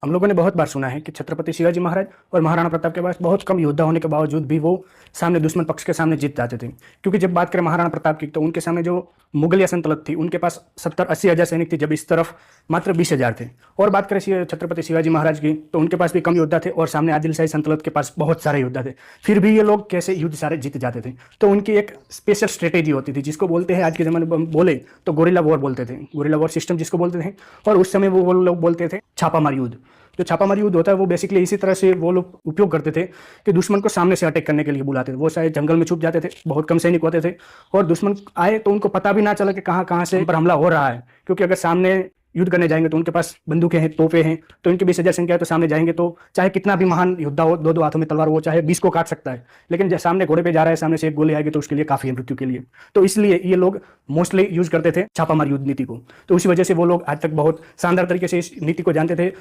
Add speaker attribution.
Speaker 1: हम लोगों ने बहुत बार सुना है कि छत्रपति शिवाजी महाराज और महाराणा प्रताप के पास बहुत कम योद्धा होने के बावजूद भी वो सामने दुश्मन पक्ष के सामने जीत जाते थे। क्योंकि जब बात करें महाराणा प्रताप की तो उनके सामने जो मुगलिया सल्तनत थी उनके पास 70-80 हज़ार सैनिक थे, जब इस तरफ मात्र 20,000 थे। और बात करें छत्रपति शिवाजी महाराज की तो उनके पास भी कम योद्धा थे और सामने आदिलशाही सल्तनत के पास बहुत सारे योद्धा थे। फिर भी ये लोग कैसे युद्ध सारे जीत जाते थे। तो उनकी एक स्पेशल स्ट्रेटेजी होती थी जिसको बोलते हैं, आज के ज़माने में बोले तो गोरिल्ला वॉर बोलते थे, गोरिल्ला वॉर सिस्टम जिसको बोलते थे। और उस समय वो लोग बोलते थे छापामार युद्ध। जो छापामारी युद्ध होता है वो बेसिकली इसी तरह से वो लोग उपयोग करते थे कि दुश्मन को सामने से अटैक करने के लिए बुलाते थे। वो शायद जंगल में छुप जाते थे, बहुत कम सैनिक होते थे, और दुश्मन आए तो उनको पता भी ना चला कि कहाँ कहाँ से पर हमला हो रहा है। क्योंकि अगर सामने युद्ध करने जाएंगे तो उनके पास बंदूकें हैं, तोपे हैं, तो इनके 20,000 संख्या है, तो सामने जाएंगे तो चाहे कितना भी महान योद्धा हो, दो दो हाथों में तलवार हो, चाहे 20 को काट सकता है, लेकिन जब सामने घोड़े पे जा रहा है, सामने से एक गोली आएगी तो उसके लिए काफी है मृत्यु के लिए। तो इसलिए ये लोग मोस्टली यूज करते थे छापामार युद्ध नीति को। तो उसी वजह से वो लोग आज तक बहुत शानदार तरीके से इस नीति को जानते थे